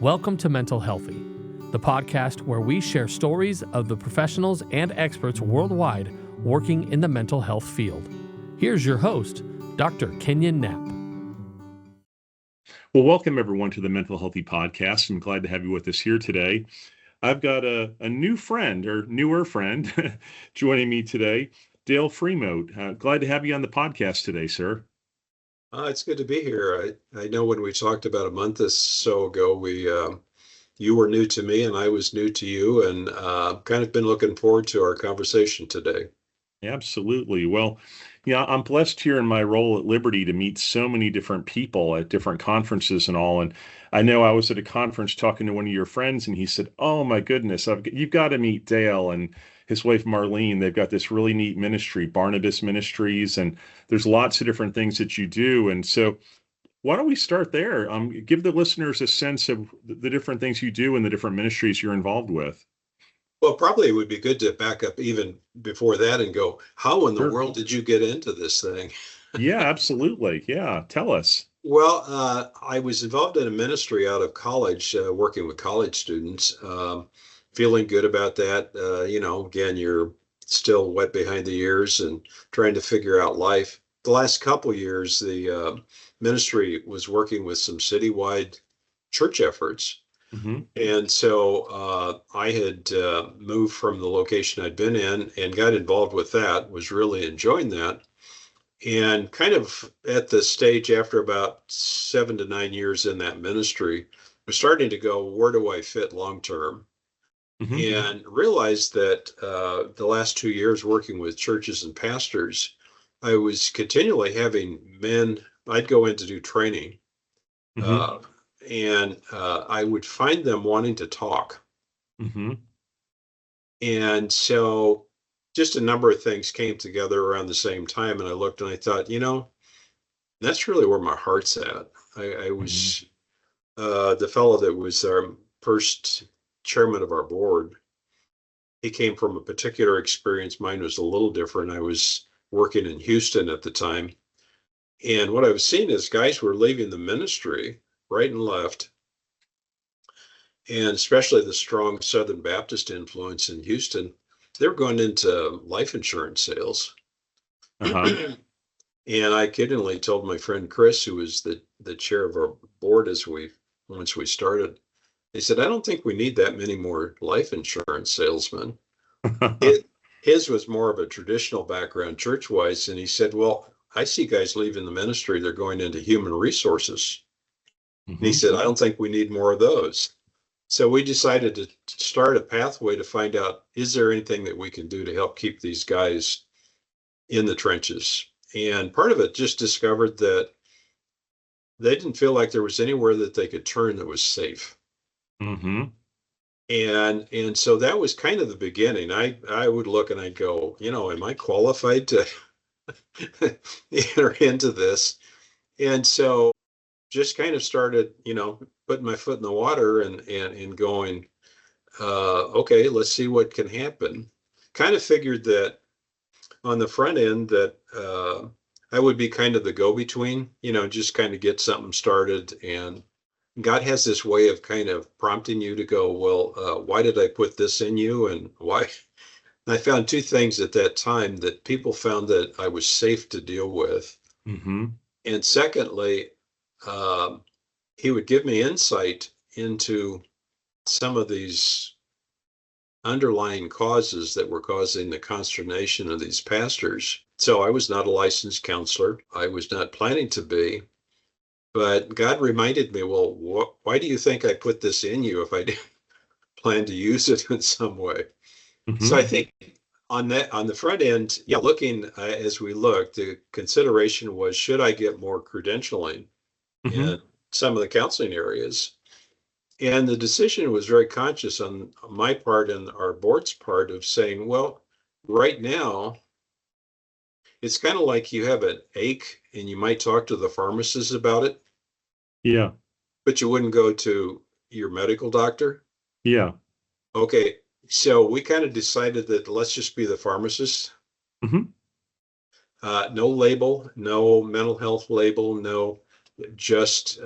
Welcome to Mental Healthy, the podcast where we share stories of the professionals and experts worldwide working in the mental health field. Here's your host, Dr. Kenyon Knapp. Well, welcome everyone to the Mental Healthy Podcast. I'm glad to have you with us here today. I've got a new friend or newer friend joining me today, Dale Frimodt. Glad to have you on the podcast today, sir. It's good to be here. I know when we talked about a month or so ago, you were new to me and I was new to you, and kind of been looking forward to our conversation today. Absolutely. Well, I'm blessed here in my role at Liberty to meet so many different people at different conferences and all. And I know I was at a conference talking to one of your friends, and he said, "Oh my goodness, you've got to meet Dale and his wife Marlene. They've got this really neat ministry, Barnabas Ministries, and there's lots of different things that you do." And so, why don't we start there? Give the listeners a sense of the different things you do and the different ministries you're involved with. Well, probably it would be good to back up even before that and go, how in the Sure. world did you get into this thing? Yeah, absolutely. Yeah, tell us. Well, I was involved in a ministry out of college, working with college students, feeling good about that. Again, you're still wet behind the ears and trying to figure out life. The last couple years, the ministry was working with some citywide church efforts. Mm-hmm. And so I had moved from the location I'd been in and got involved with that, was really enjoying that. And kind of at the stage after about 7 to 9 years in that ministry, was starting to go, where do I fit long term? Mm-hmm. And realized that the last 2 years working with churches and pastors, I was continually having men, I'd go in to do training. Mm-hmm. And I would find them wanting to talk. Mm-hmm. And so just a number of things came together around the same time. And I looked and I thought, that's really where my heart's at. I was the fellow that was our first chairman of our board. He came from a particular experience. Mine was a little different. I was working in Houston at the time. And what I was seeing is guys were leaving the ministry right and left, and especially the strong Southern Baptist influence in Houston, they were going into life insurance sales. Uh-huh. And I kiddingly told my friend Chris, who was the chair of our board once we started, he said, "I don't think we need that many more life insurance salesmen." His was more of a traditional background church-wise, and he said, "Well, I see guys leaving the ministry, they're going into human resources." And he said, "I don't think we need more of those." So we decided to start a pathway to find out, is there anything that we can do to help keep these guys in the trenches? And part of it just discovered that they didn't feel like there was anywhere that they could turn that was safe. Mm-hmm. And so that was kind of the beginning. I would look and I'd go, am I qualified to enter into this? And so just kind of started, putting my foot in the water and going, okay, let's see what can happen. Kind of figured that on the front end that I would be kind of the go-between, just kind of get something started. And God has this way of kind of prompting you to go, well, why did I put this in you, and why? And I found two things at that time that people found that I was safe to deal with. Mm-hmm. And secondly, he would give me insight into some of these underlying causes that were causing the consternation of these pastors. So I was not a licensed counselor. I was not planning to be. But God reminded me, well, why do you think I put this in you if I didn't plan to use it in some way? Mm-hmm. So I think on the front end, looking as we looked, the consideration was, should I get more credentialing in some of the counseling areas? And the decision was very conscious on my part and our board's part of saying, well, right now, it's kind of like you have an ache and you might talk to the pharmacist about it. Yeah. But you wouldn't go to your medical doctor. Yeah. Okay. So we kind of decided that let's just be the pharmacist. Mm-hmm. No label, no mental health label, no just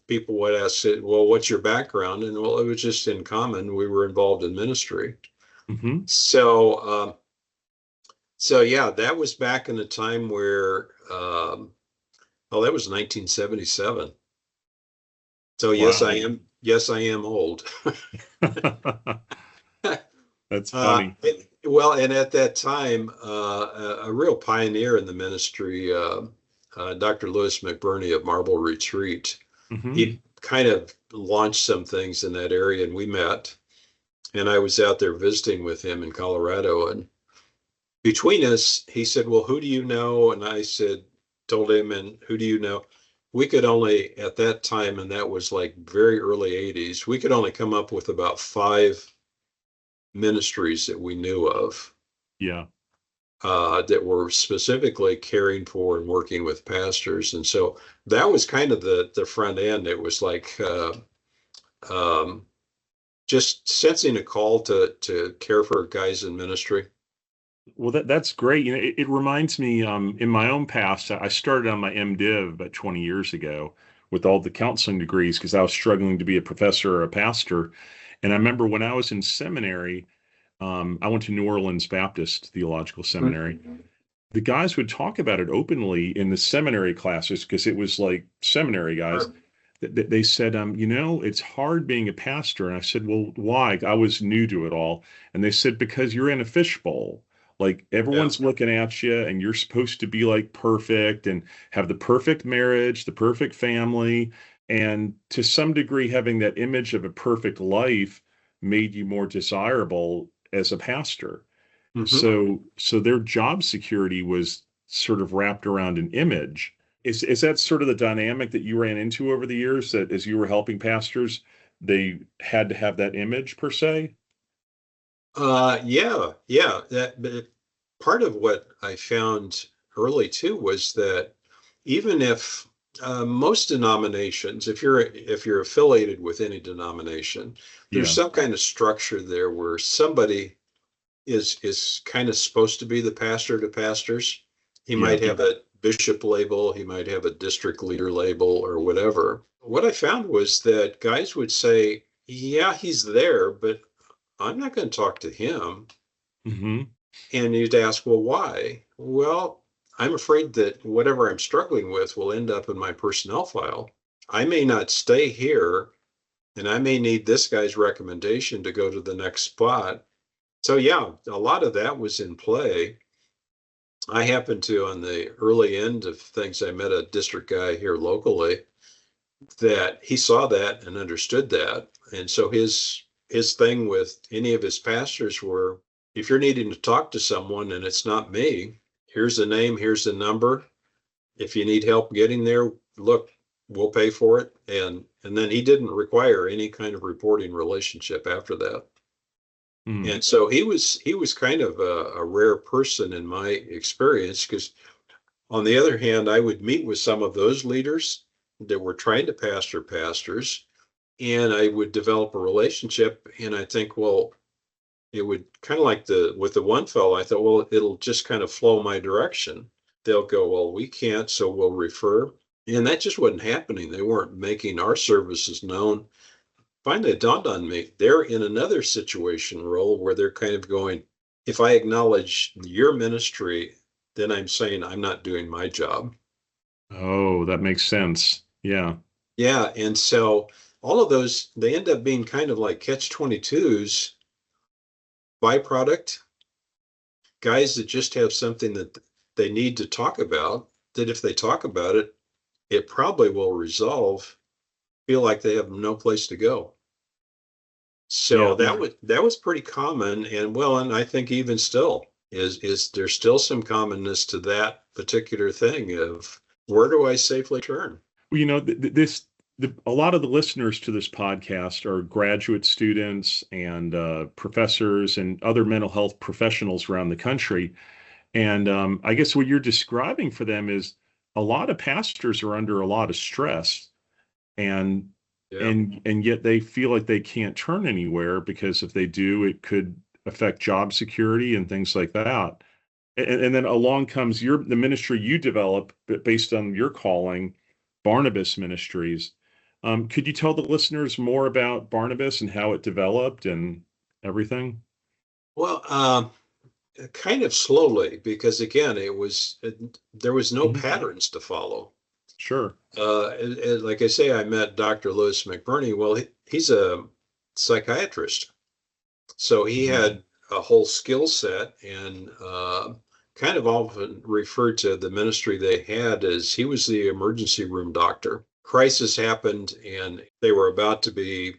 people would ask, well, what's your background? And well, it was just in common. We were involved in ministry. Mm-hmm. So yeah, that was back in a time where, oh, that was 1977. So yes, I Wow. am. Yes, I am old. That's Uh, funny. well, and at that time, a real pioneer in the ministry, Dr. Louis McBurney of Marble Retreat, Mm-hmm. he kind of launched some things in that area, and we met. And I was out there visiting with him in Colorado, and between us, he said, "Well, who do you know?" And I said, told him, "And who do you know?" We could only at that time, and that was like very early 80s, we could only come up with about 5 ministries that we knew of Yeah. that were specifically caring for and working with pastors. And so that was kind of the front end. It was like um, just sensing a call to care for guys in ministry. Well, that's great. It reminds me, in my own past, I started on my MDiv about 20 years ago with all the counseling degrees because I was struggling to be a professor or a pastor. And I remember when I was in seminary, I went to New Orleans Baptist Theological Seminary. Mhm. The guys would talk about it openly in the seminary classes because it was like seminary guys. Sure. They said, it's hard being a pastor. And I said, well, why? I was new to it all. And they said, because you're in a fishbowl. Like Yeah. everyone's looking at you and you're supposed to be like perfect and have the perfect marriage, the perfect family. And to some degree, having that image of a perfect life made you more desirable as a pastor. Hmm. So their job security was sort of wrapped around an image. Is that sort of the dynamic that you ran into over the years that as you were helping pastors, they had to have that image per se? Yeah, yeah. But part of what I found early too was that even if most denominations, if you're affiliated with any denomination, there's Yeah, some kind of structure there where somebody is kind of supposed to be the pastor to pastors. He yeah. might have a bishop label, he might have a district leader label, or whatever. What I found was that guys would say, "Yeah, he's there, but I'm not going to talk to him." Hmm. And you'd ask, "Well, why?" "Well, I'm afraid that whatever I'm struggling with will end up in my personnel file. I may not stay here, and I may need this guy's recommendation to go to the next spot." So, yeah, a lot of that was in play. I happened to, on the early end of things, I met a district guy here locally that he saw that and understood that. And so his thing with any of his pastors were, if you're needing to talk to someone and it's not me, here's the name, here's the number. If you need help getting there, look, we'll pay for it. And then he didn't require any kind of reporting relationship after that. Mm. And so he was kind of a rare person in my experience, because on the other hand, I would meet with some of those leaders that were trying to pastor pastors, and I would develop a relationship. And I think, well, it would kind of like with the one fellow, I thought, well, it'll just kind of flow my direction. They'll go, well, we can't, so we'll refer. And that just wasn't happening. They weren't making our services known. Finally, it dawned on me, they're in another situation role where they're kind of going, if I acknowledge your ministry, then I'm saying I'm not doing my job. Oh, that makes sense. Yeah. Yeah. And so all of those, they end up being kind of like catch 22s, byproduct, guys that just have something that they need to talk about, that if they talk about it, it probably will resolve, feel like they have no place to go. So Yeah. that was pretty common, and well, and I think even still is there's still some commonness to that particular thing of, where do I safely turn? Well, a lot of the listeners to this podcast are graduate students and professors and other mental health professionals around the country. And I guess what you're describing for them is a lot of pastors are under a lot of stress, and Yeah. and yet they feel like they can't turn anywhere because if they do, it could affect job security and things like that. And then along comes the ministry you develop based on your calling, Barnabas Ministries. Could you tell the listeners more about Barnabas and how it developed and everything? Well, kind of slowly, because again, there was no Mhm. patterns to follow. Sure. Like I say, I met Dr. Lewis McBurney. Well, he's a psychiatrist, so he Mhm. had a whole skill set, and kind of often referred to the ministry they had as he was the emergency room doctor. Crisis happened, and they were about to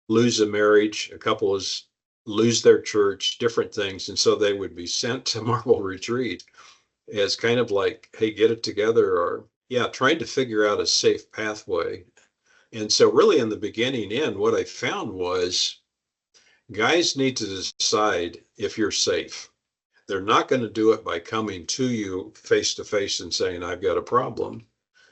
lose a marriage. A couple was lose their church, different things, and so they would be sent to Marble Retreat as kind of like, hey, get it together, or yeah, trying to figure out a safe pathway. And so really in the beginning what I found was guys need to decide if you're safe. They're not going to do it by coming to you face to face and saying, I've got a problem.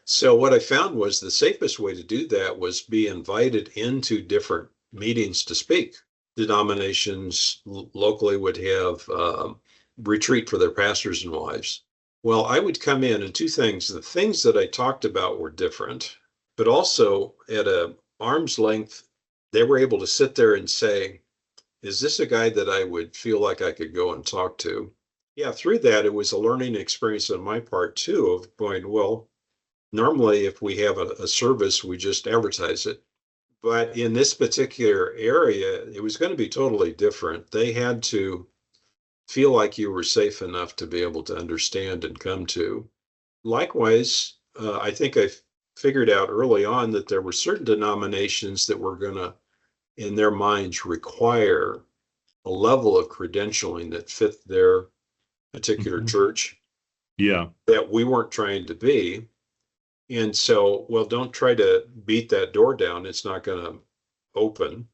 So what I found was the safest way to do that was be invited into different meetings to speak. Denominations locally would have retreat for their pastors and wives. Well, I would come in and two things. The things that I talked about were different, but also at a arm's length, they were able to sit there and say, is this a guy that I would feel like I could go and talk to? Yeah, through that, it was a learning experience on my part too, of going, well, normally if we have a service, we just advertise it. But in this particular area, it was going to be totally different. They had to feel like you were safe enough to be able to understand and come to. Likewise, I think I figured out early on that there were certain denominations that were going to, in their minds, require a level of credentialing that fit their particular Mhm. church Yeah. that we weren't trying to be. And so, well, don't try to beat that door down. It's not going to open.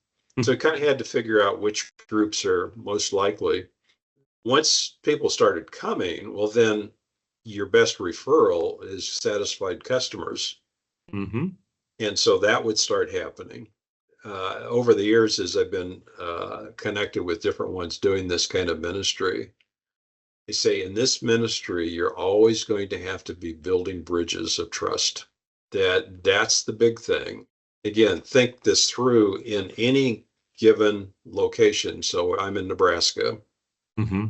So I kind of had to figure out which groups are most likely. Once people started coming, well, then your best referral is satisfied customers. Hmm. And so that would start happening. Over the years, as I've been connected with different ones doing this kind of ministry, they say in this ministry, you're always going to have to be building bridges of trust. That's the big thing. Again, think this through in any given location. So I'm in Nebraska, Hmm.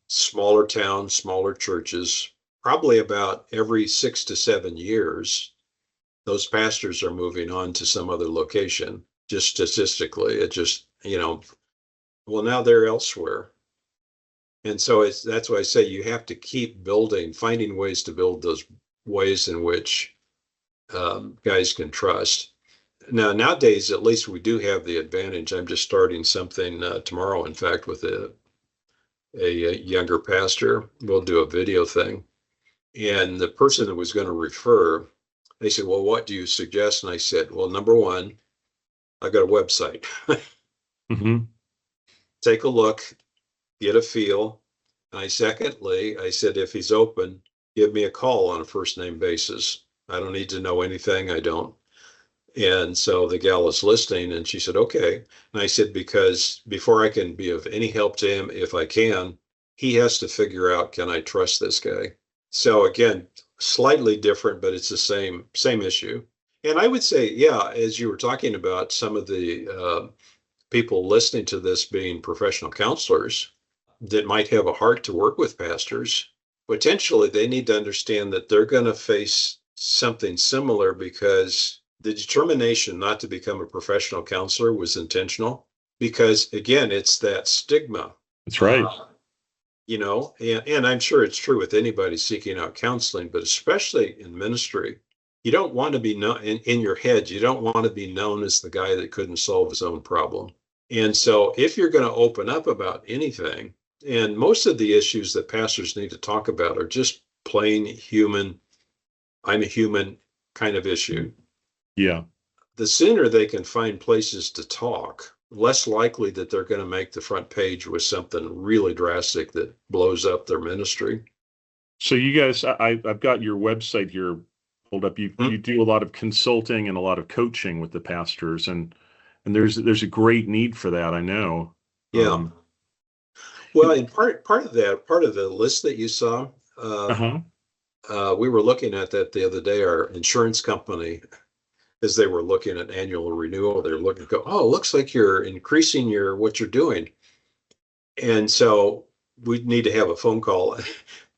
smaller towns, smaller churches, probably about every 6 to 7 years, those pastors are moving on to some other location. Just statistically, it just, well, now they're elsewhere. And so that's why I say you have to keep building, finding ways to build those ways in which guys can trust. Now, nowadays, at least we do have the advantage. I'm just starting something tomorrow, in fact, with a younger pastor. We'll do a video thing. And the person that was going to refer, they said, well, what do you suggest? And I said, well, number one, I've got a website. Hmm. Take a look, get a feel. Secondly, I said, if he's open, give me a call on a first name basis. I don't need to know anything. I don't. And so the gal is listening and she said, okay. And I said, because before I can be of any help to him, if I can, he has to figure out, can I trust this guy? So again, slightly different, but it's the same issue. And I would say, yeah, as you were talking about some of the people listening to this being professional counselors that might have a heart to work with pastors, potentially they need to understand that they're going to face something similar because the determination not to become a professional counselor was intentional. Because again, it's that stigma, That's right. and I'm sure it's true with anybody seeking out counseling, but especially in ministry, you don't want to be known in your head, you don't want to be known as the guy that couldn't solve his own problem. And so if you're going to open up about anything, and most of the issues that pastors need to talk about are just plain human, I'm a human kind of issue. Yeah. The sooner they can find places to talk, less likely that they're going to make the front page with something really drastic that blows up their ministry. So you guys, I've got your website here pulled up. You do a lot of consulting and a lot of coaching with the pastors, and there's a great need for that. I know. Yeah. Well, and part of that, part of the list that you saw, Uh-huh. We were looking at that the other day. Our insurance company, as they were looking at annual renewal, they're looking to go, oh, it looks like you're increasing what you're doing. And so we need to have a phone call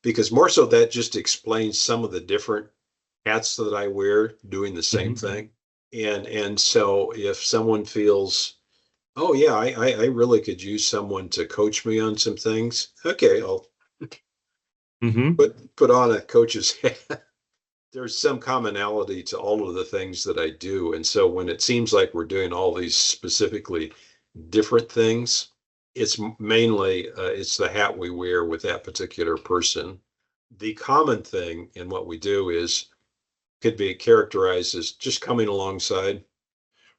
because more so that just explains some of the different hats that I wear doing the same thing. And so if someone feels, oh yeah, I really could use someone to coach me on some things, okay, I'll Mm-hmm. put on a coach's hat. There's some commonality to all of the things that I do. And so when it seems like we're doing all these specifically different things, it's mainly it's the hat we wear with that particular person. The common thing in what we do is could be characterized as just coming alongside.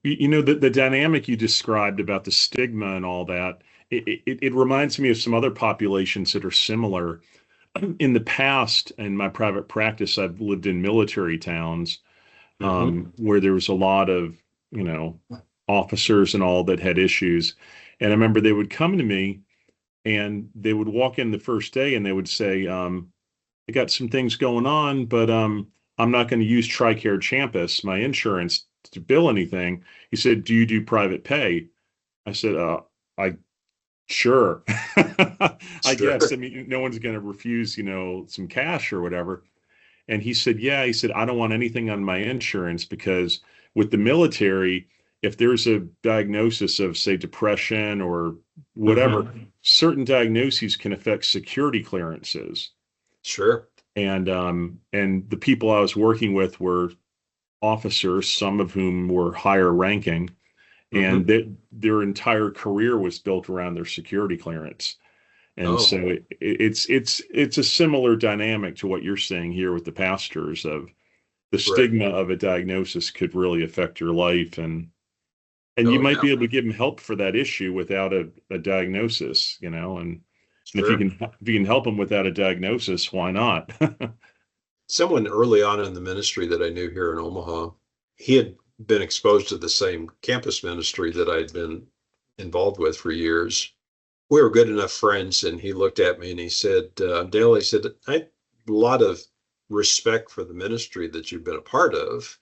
You know, the dynamic you described about the stigma and all that, it reminds me of some other populations that are similar. In the past, in my private practice, I've lived in military towns where there was a lot of, you know, officers and all that had issues. And I remember they would come to me and they would walk in the first day and they would say, I got some things going on, but I'm not going to use TRICARE Champus, my insurance, to bill anything. He said, do you do private pay? I said, I sure. I Sure. guess. I mean, no one's going to refuse, you know, some cash or whatever. And he said, yeah, he said, I don't want anything on my insurance because with the military, if there's a diagnosis of, say, depression or whatever, certain diagnoses can affect security clearances. Sure. And the people I was working with were officers, some of whom were higher ranking, and their entire career was built around their security clearance. And Oh, so it's a similar dynamic to what you're saying here with the pastors of the right. stigma of a diagnosis could really affect your life, and you Oh, might yeah. be able to give them help for that issue without a diagnosis, you know, and Sure. if you can help them without a diagnosis, why not? Someone early on in the ministry that I knew here in Omaha, he had been exposed to the same campus ministry that I'd been involved with for years. We were good enough friends, and he looked at me and he said, Dale, he said, I have a lot of respect for the ministry that you've been a part of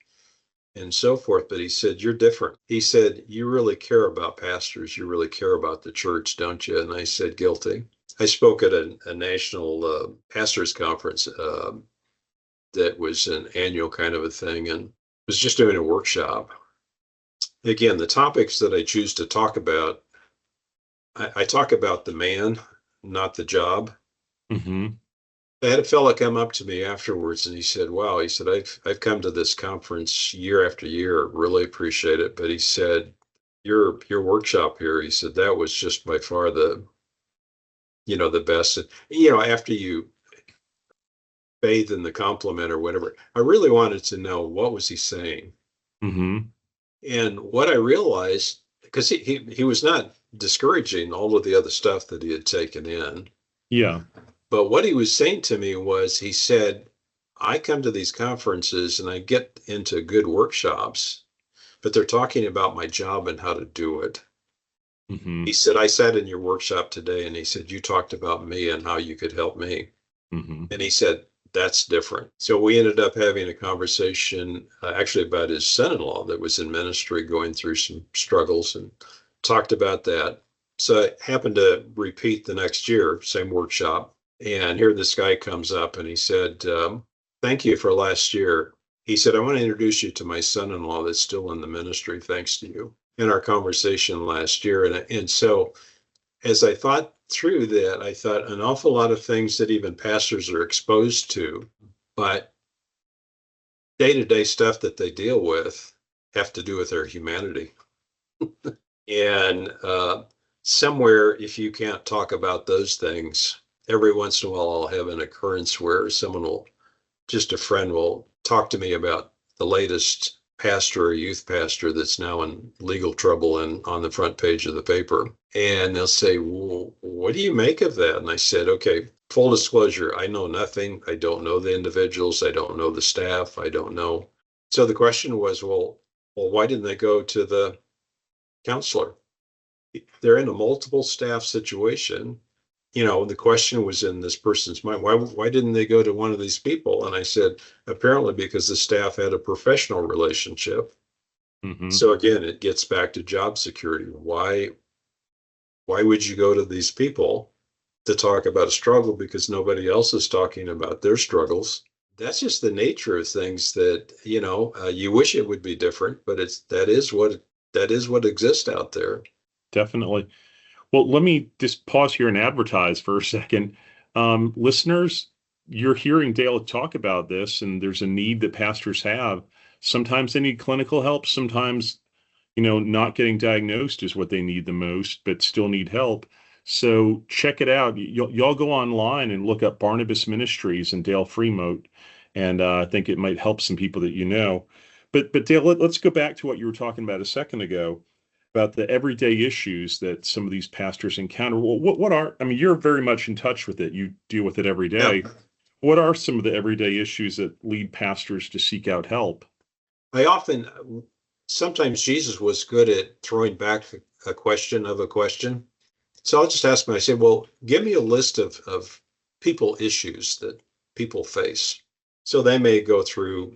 and so forth. But he said, you're different. He said, you really care about pastors. You really care about the church, don't you? And I said, guilty. I spoke at a national pastors conference that was an annual kind of a thing and was just doing a workshop. Again, the topics that I choose to talk about, I talk about the man, not the job. Hmm. I had a fella come up to me afterwards and he said, wow, he said, I've come to this conference year after year, really appreciate it. But he said, your workshop here, he said, that was just by far the best. And, after you bathe in the compliment or whatever, I really wanted to know what was he saying. Hmm. And what I realized, because he was not discouraging all of the other stuff that he had taken in, Yeah. but what he was saying to me was, he said, I come to these conferences and I get into good workshops, but they're talking about my job and how to do it. Hmm. He said, I sat in your workshop today and he said, you talked about me and how you could help me. Hmm. And he said, that's different. So we ended up having a conversation actually about his son-in-law that was in ministry going through some struggles and talked about that. So I happened to repeat the next year, same workshop. And here this guy comes up and he said, thank you for last year. He said, I want to introduce you to my son-in-law that's still in the ministry, thanks to you. In our conversation last year. And so as I thought through that, I thought an awful lot of things that even pastors are exposed to, but day-to-day stuff that they deal with have to do with their humanity. And somewhere, if you can't talk about those things, every once in a while I'll have an occurrence where just a friend will talk to me about the latest pastor or youth pastor that's now in legal trouble and on the front page of the paper. And they'll say, well, what do you make of that? And I said, okay, full disclosure, I know nothing. I don't know the individuals. I don't know the staff. I don't know. So the question was, well, why didn't they go to the counselor? They're in a multiple staff situation. the question was in this person's mind, why didn't they go to one of these people? And I said, apparently because the staff had a professional relationship. Mm-hmm. So again, it gets back to job security. Why would you go to these people to talk about a struggle because nobody else is talking about their struggles? That's just the nature of things that, you wish it would be different, but that is what exists out there. Definitely. Well, let me just pause here and advertise for a second. Listeners, you're hearing Dale talk about this, and there's a need that pastors have. Sometimes they need clinical help. Sometimes, not getting diagnosed is what they need the most, but still need help. So check it out. Y'all go online and look up Barnabas Ministries and Dale Frimodt, and I think it might help some people that you know. But Dale, let's go back to what you were talking about a second ago about the everyday issues that some of these pastors encounter. Well, I mean, you're very much in touch with it. You deal with it every day. Yeah. What are some of the everyday issues that lead pastors to seek out help? Sometimes Jesus was good at throwing back a question of a question. So I'll just ask him, I say, well, give me a list of people issues that people face. So they may go through,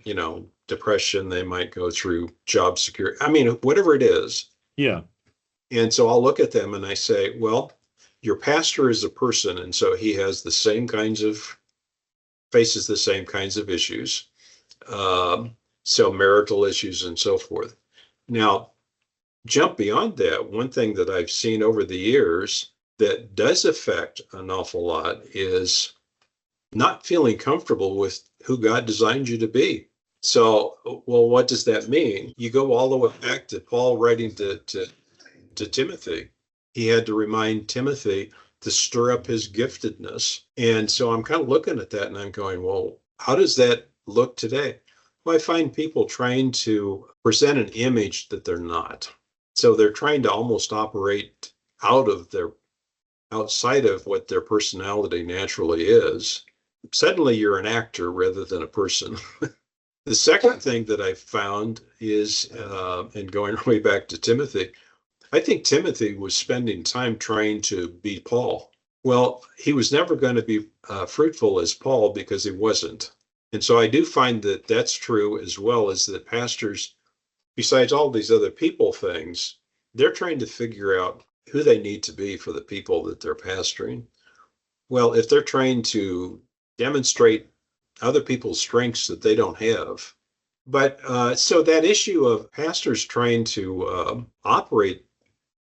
depression, they might go through job security. I mean, whatever it is. Yeah. And so I'll look at them and I say, well, your pastor is a person. And so he has faces the same kinds of issues. So marital issues and so forth. Now, jump beyond that. One thing that I've seen over the years that does affect an awful lot is not feeling comfortable with who God designed you to be. So, well, what does that mean? You go all the way back to Paul writing to Timothy. He had to remind Timothy to stir up his giftedness. And so I'm kind of looking at that and I'm going, well, how does that look today? Well, I find people trying to present an image that they're not. So they're trying to almost operate outside of what their personality naturally is. Suddenly you're an actor rather than a person. The second thing that I found is, and going way back to Timothy, I think Timothy was spending time trying to be Paul. Well, he was never going to be fruitful as Paul because he wasn't. And so I do find that that's true, as well as that pastors, besides all these other people things, they're trying to figure out who they need to be for the people that they're pastoring. Well, if they're trying to demonstrate other people's strengths that they don't have. But so that issue of pastors trying to operate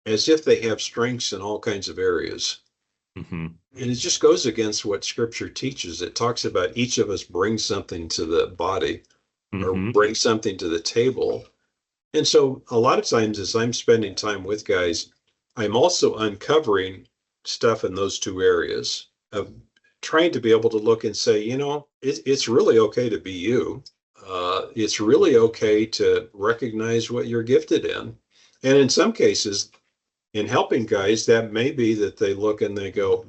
as if they have strengths in all kinds of areas. Mm-hmm. And it just goes against what scripture teaches. It talks about each of us brings something to the body or bring something to the table. And so a lot of times as I'm spending time with guys, I'm also uncovering stuff in those two areas of trying to be able to look and say, it's really okay to be you. It's really okay to recognize what you're gifted in. And in some cases, in helping guys, that may be that they look and they go,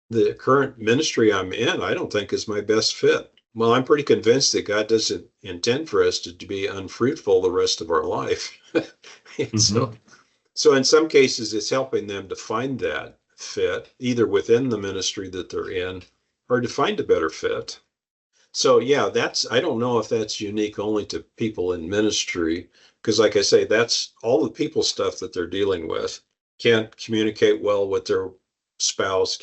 the current ministry I'm in, I don't think is my best fit. Well, I'm pretty convinced that God doesn't intend for us to be unfruitful the rest of our life. So in some cases, it's helping them to find that fit, either within the ministry that they're in or to find a better fit. So yeah, I don't know if that's unique only to people in ministry, because like I say, that's all the people stuff that they're dealing with. Can't communicate well with their spouse,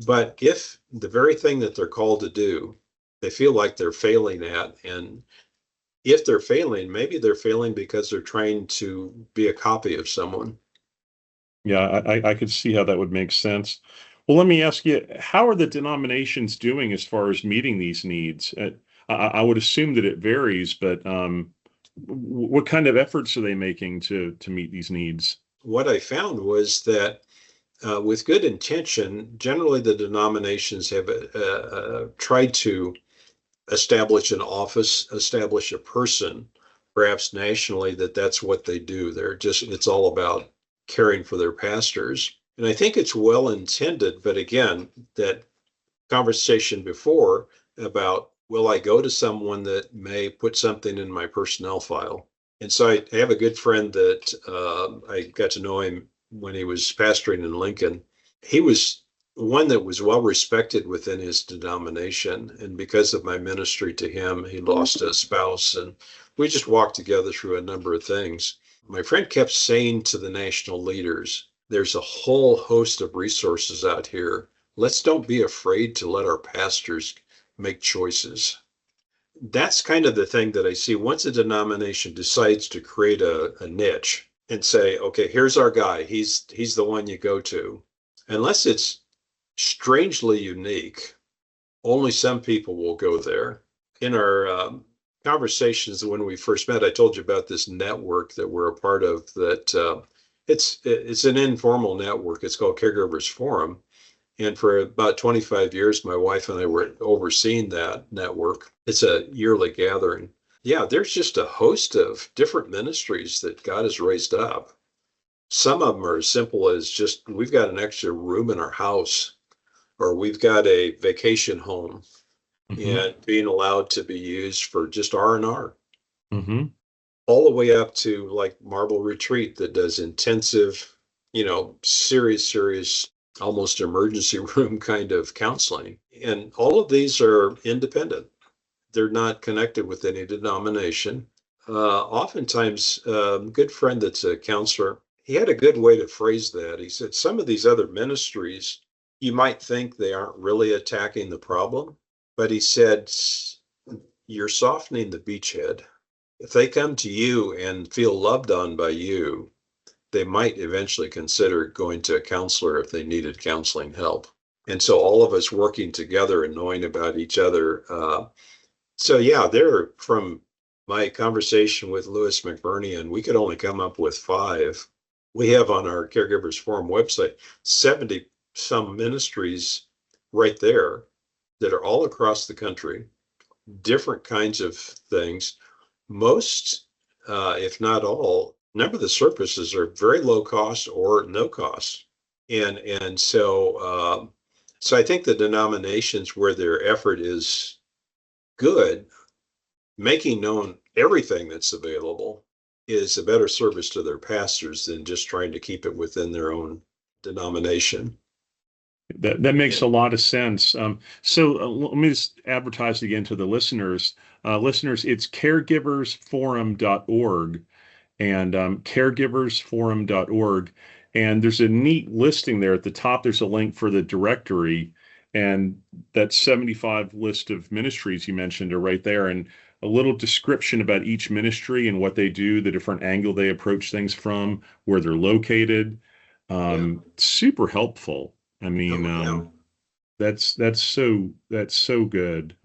but if the very thing that they're called to do, they feel like they're failing at, and if they're failing, maybe they're failing because they're trying to be a copy of someone. Yeah, I could see how that would make sense. Well, let me ask you, how are the denominations doing as far as meeting these needs? I would assume that it varies, but what kind of efforts are they making to meet these needs? What I found was that with good intention, generally the denominations have tried to establish an office, establish a person, perhaps nationally, that's what they do. It's all about caring for their pastors. And I think it's well intended, but again, that conversation before about, will I go to someone that may put something in my personnel file? And so I have a good friend that I got to know him when he was pastoring in Lincoln. He was one that was well respected within his denomination. And because of my ministry to him, he lost a spouse, and we just walked together through a number of things. My friend kept saying to the national leaders, there's a whole host of resources out here. Let's don't be afraid to let our pastors make choices. That's kind of the thing that I see. Once a denomination decides to create a niche and say, okay, here's our guy, he's the one you go to, unless it's strangely unique, only some people will go there. In our conversations when we first met, I told you about this network that we're a part of. That it's an informal network. It's called Caregivers Forum, and for about 25 years, my wife and I were overseeing that network. It's a yearly gathering. Yeah, there's just a host of different ministries that God has raised up. Some of them are as simple as just we've got an extra room in our house, or we've got a vacation home Mm-hmm. and being allowed to be used for just R&R, Mm-hmm. all the way up to like Marble Retreat that does intensive, serious, almost emergency room kind of counseling. And all of these are independent. They're not connected with any denomination. Oftentimes, a good friend that's a counselor, he had a good way to phrase that. He said, some of these other ministries, you might think they aren't really attacking the problem, but he said, you're softening the beachhead. If they come to you and feel loved on by you, they might eventually consider going to a counselor if they needed counseling help. And so all of us working together and knowing about each other. So yeah, there from my conversation with Louis McBurney, and we could only come up with 5. We have on our Caregivers Forum website 70 some ministries right there that are all across the country, different kinds of things. Most, if not all, number of the services are very low cost or no cost. And so I think the denominations where their effort is good, making known everything that's available, is a better service to their pastors than just trying to keep it within their own denomination. That makes a lot of sense. So let me just advertise again to the listeners. Listeners, it's caregiversforum.org and caregiversforum.org. And there's a neat listing there at the top. There's a link for the directory, and that 75 list of ministries you mentioned are right there, and a little description about each ministry and what they do, the different angle they approach things from, where they're located. Yeah. Super helpful. I mean, Oh, yeah. that's so good.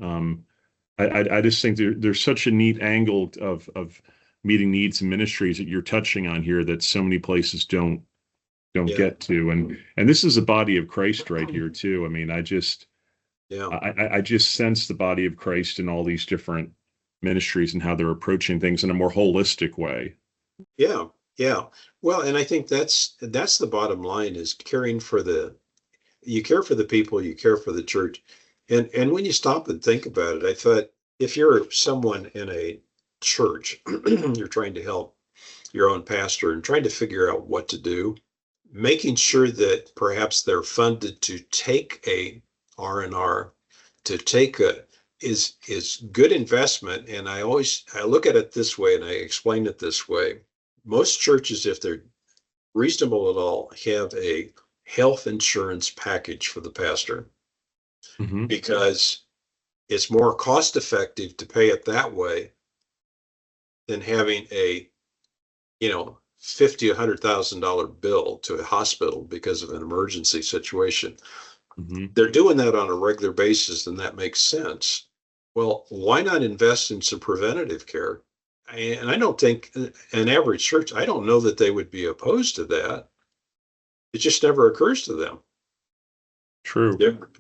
I just think there's such a neat angle of meeting needs and ministries that you're touching on here that so many places don't Yeah. get to, and this is a body of Christ right here too. I mean, Yeah. I just sense the body of Christ in all these different ministries and how they're approaching things in a more holistic way. Yeah. Yeah. Well, and I think that's the bottom line, is caring for you care for the people, you care for the church. And when you stop and think about it, I thought, if you're someone in a church, you're trying to help your own pastor and trying to figure out what to do, making sure that perhaps they're funded to take a R&R, to take a is good investment. And I look at it this way, and I explain it this way. Most churches, if they're reasonable at all, have a health insurance package for the pastor, Mm-hmm. because it's more cost effective to pay it that way than having a, $50,000-$100,000 bill to a hospital because of an emergency situation. Mm-hmm. They're doing that on a regular basis, and that makes sense. Well, why not invest in some preventative care? And I don't think an average church, I don't know that they would be opposed to that. It just never occurs to them. True.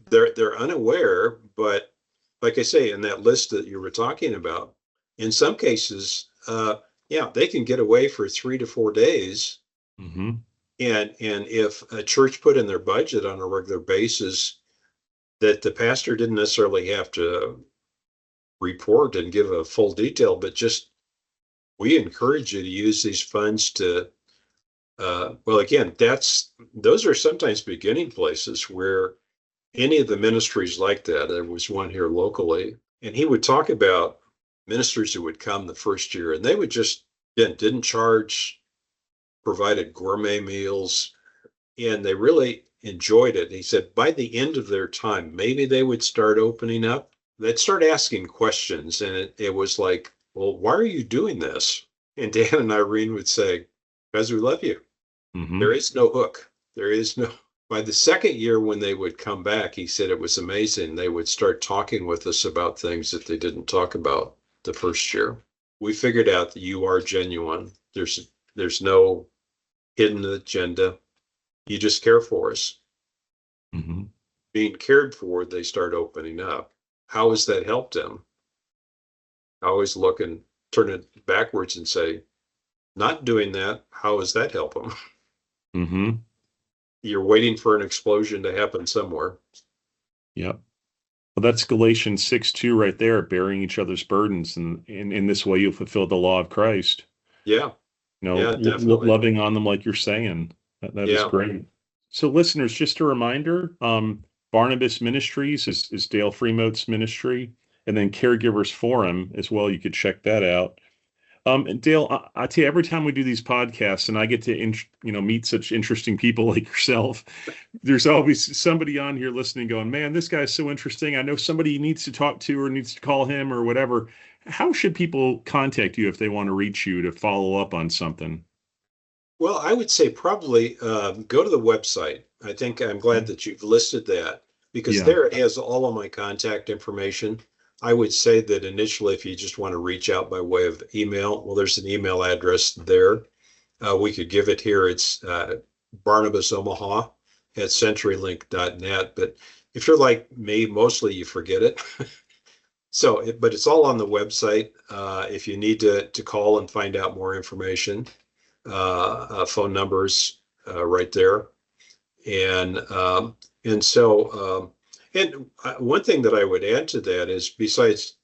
They're unaware, but like I say, in that list that you were talking about, in some cases, yeah, they can get away for 3 to 4 days. Mm-hmm. And if a church put in their budget on a regular basis that the pastor didn't necessarily have to report and give a full detail, but just, we encourage you to use these funds to Well, again, those are sometimes beginning places where any of the ministries like that. There was one here locally, and he would talk about ministers who would come the first year, and they would just, again, didn't charge, provided gourmet meals, and they really enjoyed it. And he said by the end of their time, maybe they would start opening up. They'd start asking questions, and it was like, well, why are you doing this? And Dan and Irene would say, because we love you. Mm-hmm. There is no hook. There is no. By the second year, when they would come back, he said it was amazing. They would start talking with us about things that they didn't talk about the first year. We figured out that you are genuine. There's no hidden agenda. You just care for us. Mm-hmm. Being cared for, they start opening up. How has that helped them? I always look and turn it backwards and say, not doing that, how does that help them? Mm-hmm. You're waiting for an explosion to happen somewhere. Yep. Well, that's Galatians 6:2 right there, bearing each other's burdens. And in this way, you'll fulfill the law of Christ. Yeah. Yeah, definitely. Loving on them like you're saying. That is Yeah. great. So listeners, just a reminder, Barnabas Ministries is Dale Fremodt's ministry, and then Caregivers Forum as well. You could check that out. And Dale, I tell you, every time we do these podcasts and I get to, meet such interesting people like yourself, there's always somebody on here listening going, man, this guy's so interesting. I know somebody needs to talk to or needs to call him or whatever. How should people contact you if they want to reach you to follow up on something? Well, I would say probably go to the website. I think I'm glad that you've listed that, because there it has all of my contact information. I would say that initially, if you just want to reach out by way of email, well, there's an email address there. We could give it here. It's barnabasomaha@centurylink.net. But if you're like me, mostly you forget it. But it's all on the website. If you need to call and find out more information, phone numbers right there. And one thing that I would add to that is, besides,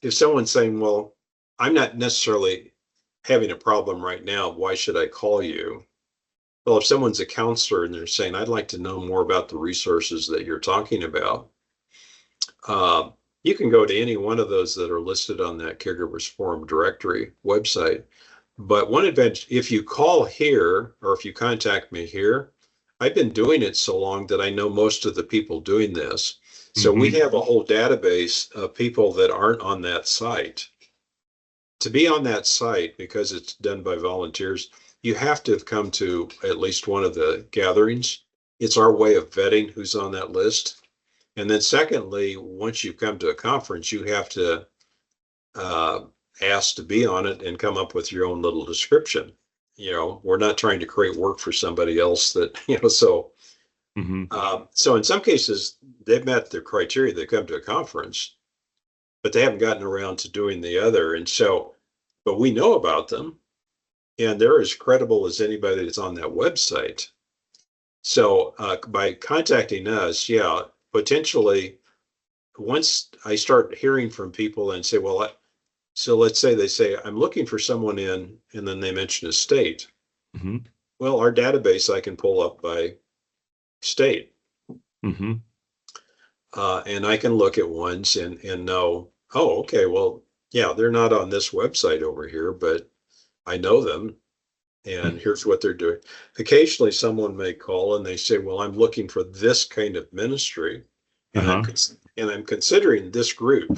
if someone's saying, well, I'm not necessarily having a problem right now, why should I call you? Well, if someone's a counselor and they're saying, I'd like to know more about the resources that you're talking about, you can go to any one of those that are listed on that Caregivers Forum directory website. But one advantage, if you call here or if you contact me here, I've been doing it so long that I know most of the people doing this. So we have a whole database of people that aren't on that site. To be on that site, because it's done by volunteers, you have to have come to at least one of the gatherings. It's our way of vetting who's on that list. And then secondly, once you come to a conference, you have to ask to be on it and come up with your own little description. We're not trying to create work for somebody else that, so. So in some cases, they've met their criteria. They come to a conference, but they haven't gotten around to doing the other. And so, but we know about them, and they're as credible as anybody that's on that website. So by contacting us, potentially, once I start hearing from people and say, well, so let's say they say, I'm looking for someone and then they mention a state. Well, our database I can pull up by state. And I can look at ones and know, oh, okay, well, yeah, they're not on this website over here, but I know them and here's what they're doing. Occasionally someone may call and they say, well, I'm looking for this kind of ministry and I'm considering this group.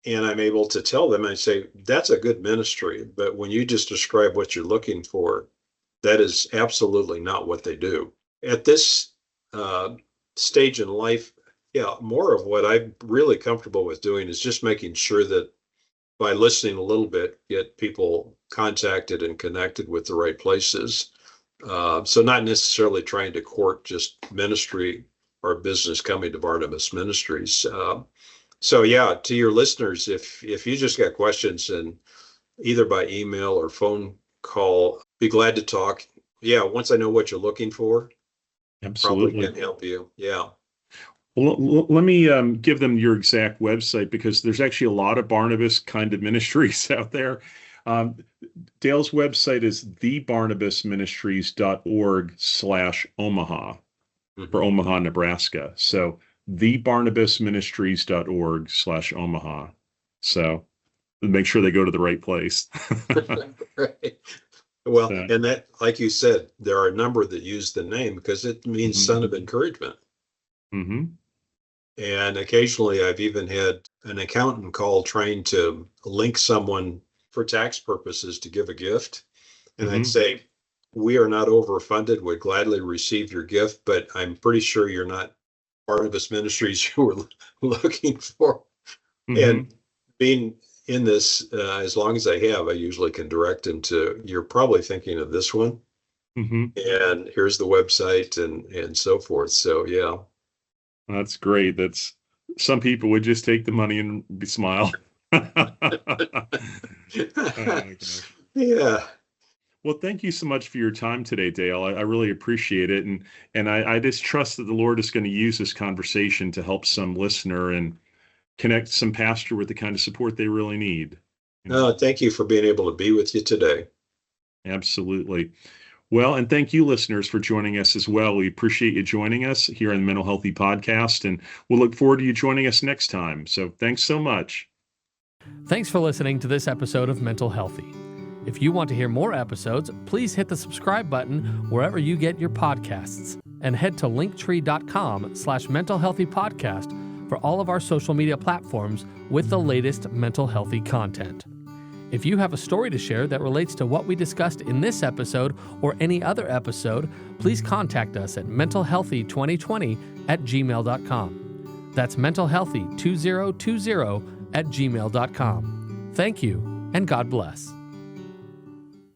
And I'm able to tell them, I say, that's a good ministry, but when you just describe what you're looking for, that is absolutely not what they do. At this stage in life, more of what I'm really comfortable with doing is just making sure that by listening a little bit, get people contacted and connected with the right places. So not necessarily trying to court just ministry or business coming to Barnabas Ministries. So to your listeners, if you just got questions, and either by email or phone call, be glad to talk. Once I know what you're looking for, absolutely probably can help you. Well, let me give them your exact website, because there's actually a lot of Barnabas kind of ministries out there. Um, Dale's website is thebarnabasministries.org/Omaha for Omaha, Nebraska. So thebarnabasministries.org/Omaha. So make sure they go to the right place. Right. Well, So, and that, like you said, there are a number that use the name because it means son of encouragement. mm-hmm. And occasionally I've even had an accountant call trying to link someone for tax purposes to give a gift. And I'd say, we are not overfunded, would gladly receive your gift, but I'm pretty sure you're not Barnabas Ministries you were looking for. And being in this as long as I have, I usually can direct them to, you're probably thinking of this one. And here's the website and so forth. So yeah. That's great. That's some people would just take the money and smile. Yeah. Well, thank you so much for your time today, Dale. I really appreciate it. And I just trust that the Lord is going to use this conversation to help some listener and connect some pastor with the kind of support they really need. Thank you for being able to be with you today. Absolutely. Well, and thank you, listeners, for joining us as well. We appreciate you joining us here on the Mental Healthy Podcast, and we'll look forward to you joining us next time. So thanks so much. Thanks for listening to this episode of Mental Healthy. If you want to hear more episodes, please hit the subscribe button wherever you get your podcasts and head to linktree.com/mentalhealthypodcast for all of our social media platforms with the latest mental healthy content. If you have a story to share that relates to what we discussed in in or any other episode, please contact us at mentalhealthy2020@gmail.com. That's mentalhealthy2020@gmail.com. Thank you, and God bless.